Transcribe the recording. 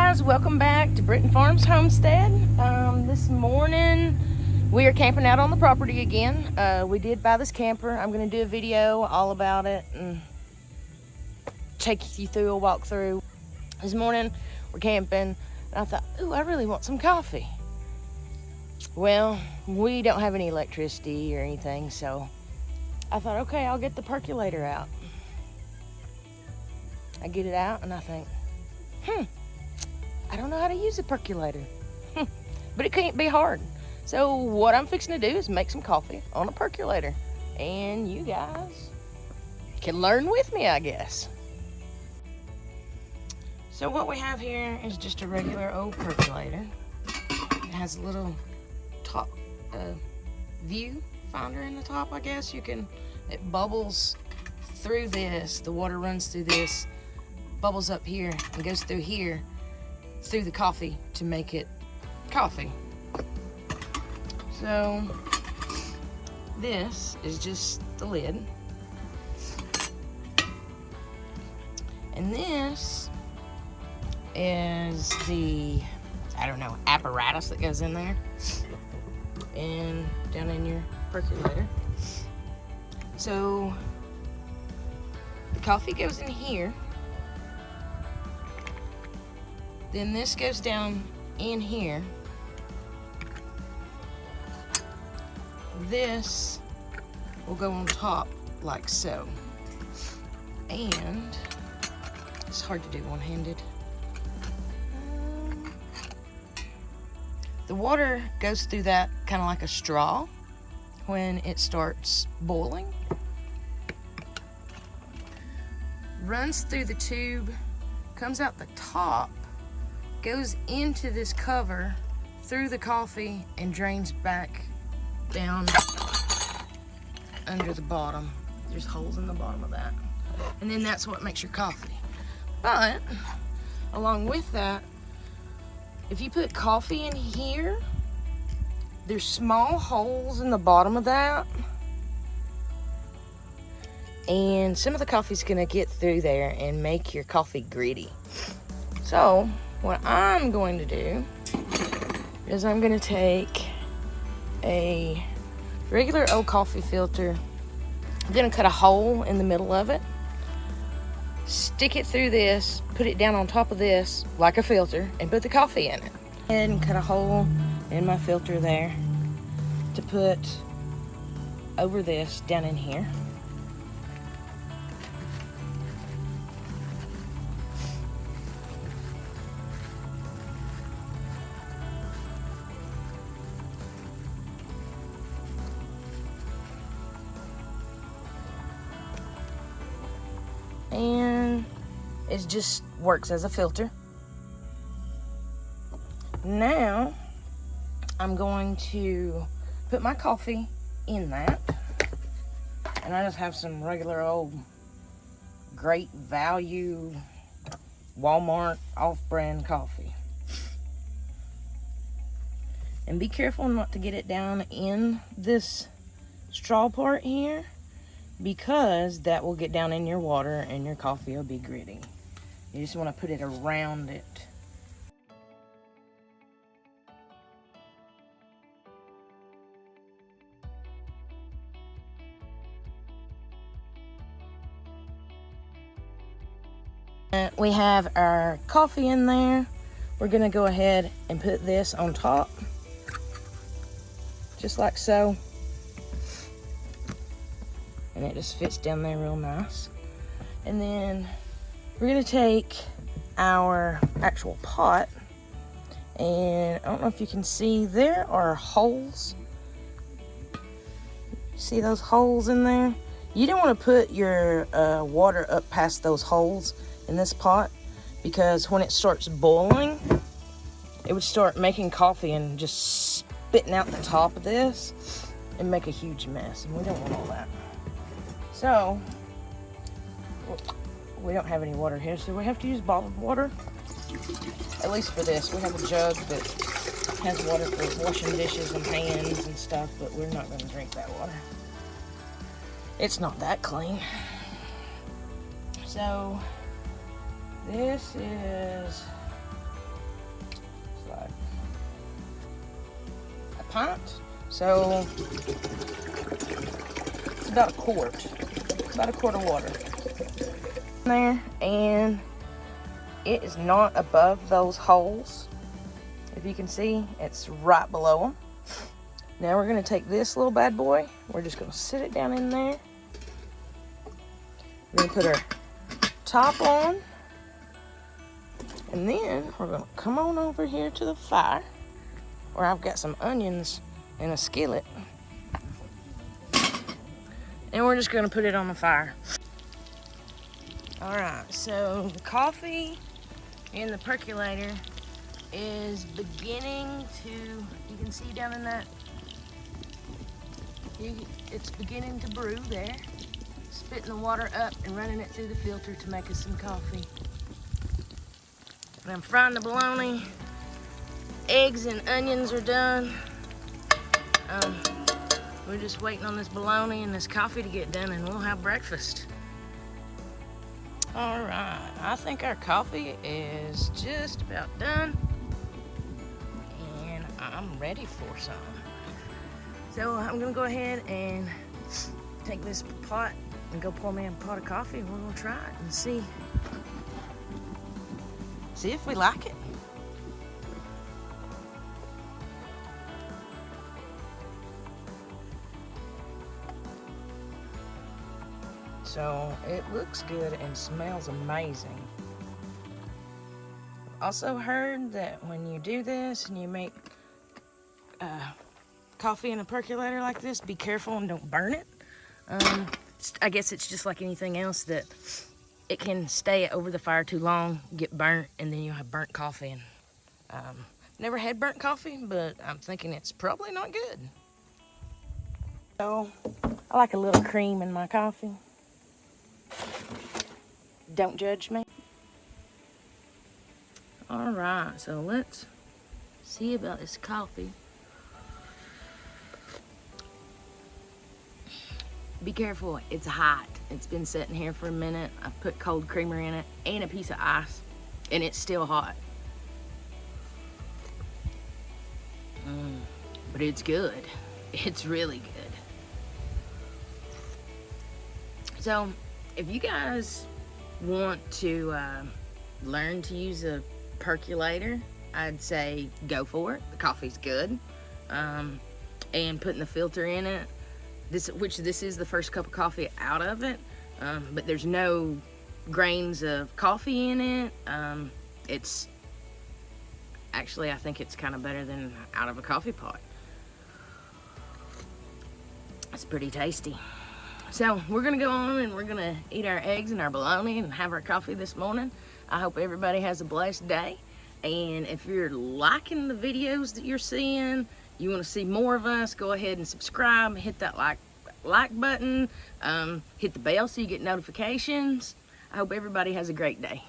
guys, welcome back to Britton Farms Homestead. This morning we are camping out on the property again. We did buy this camper. I'm going to do a video all about it and take you through a walkthrough. This morning we're camping and I thought, ooh, I really want some coffee. Well, we don't have any electricity or anything, so I thought, okay, I'll get the percolator out. I get it out and I think, I don't know how to use a percolator, but it can't be hard. So what I'm fixing to do is make some coffee on a percolator, and you guys can learn with me, I guess. So what we have here is just a regular old percolator. It has a little top view finder in the top, I guess. It bubbles through this, the water runs through this, bubbles up here and goes through here, through the coffee to make it coffee. So this is just the lid, and this is the, I don't know, apparatus that goes in there and down in your percolator. So the coffee goes in here. Then this goes down in here. This will go on top like so. And it's hard to do one-handed. The water goes through that kind of like a straw when it starts boiling. Runs through the tube, comes out the top, goes into this cover through the coffee and drains back down under the bottom. There's holes in the bottom of that. And then that's what makes your coffee. But along with that, if you put coffee in here, there's small holes in the bottom of that. And some of the coffee's gonna get through there and make your coffee gritty. So what I'm going to do is I'm going to take a regular old coffee filter. I'm going to cut a hole in the middle of it, stick it through this, put it down on top of this like a filter, and put the coffee in it. And cut a hole in my filter there to put over this down in here. And it just works as a filter. Now I'm going to put my coffee in that, and I just have some regular old Great Value Walmart off-brand coffee. And be careful not to get it down in this straw part here, because that will get down in your water and your coffee will be gritty. You just want to put it around it. We have our coffee in there. We're going to go ahead and put this on top, just like so. And it just fits down there real nice. And then we're gonna take our actual pot, and I don't know if you can see, there are holes. See those holes in there? You don't want to put your water up past those holes in this pot, because when it starts boiling, it would start making coffee and just spitting out the top of this and make a huge mess, and we don't want all that. So, we don't have any water here, so we have to use bottled water. At least for this. We have a jug that has water for washing dishes and pans and stuff, but we're not going to drink that water. It's not that clean. So, this is pint. So it's about a quart of water there, and it is not above those holes. If you can see, it's right below them. Now we're going to take this little bad boy. We're just going to sit it down in there. We're going to put our top on. And then we're going to come on over here to the fire, where I've got some onions in a skillet. And we're just going to put it on the fire. Alright, so the coffee in the percolator is beginning to, you can see down in that, it's beginning to brew there. Spitting the water up and running it through the filter to make us some coffee. And I'm frying the bologna. Eggs and onions are done. We're just waiting on this bologna and this coffee to get done, and we'll have breakfast. All right, I think our coffee is just about done, and I'm ready for some. So I'm gonna go ahead and take this pot and go pour me a pot of coffee, and we're gonna try it and see if we like it. So it looks good and smells amazing. I've also heard that when you do this and you make coffee in a percolator like this, be careful and don't burn it. I guess it's just like anything else, that it can stay over the fire too long, get burnt, and then you'll have burnt coffee. And never had burnt coffee, but I'm thinking it's probably not good. So I like a little cream in my coffee. Don't judge me. All right, so let's see about this coffee. Be careful, it's hot. It's been sitting here for a minute. I've put cold creamer in it and a piece of ice, and it's still hot. But it's good. It's really good. So if you guys want to learn to use a percolator, I'd say go for it. The coffee's good. And putting the filter in it, this is the first cup of coffee out of it, but there's no grains of coffee in it. It's actually, I think it's kind of better than out of a coffee pot. It's pretty tasty. So we're gonna go on and we're gonna eat our eggs and our bologna and have our coffee this morning. I hope everybody has a blessed day. And if you're liking the videos that you're seeing, you want to see more of us, go ahead and subscribe, hit that like button, hit the bell so you get notifications. I hope everybody has a great day.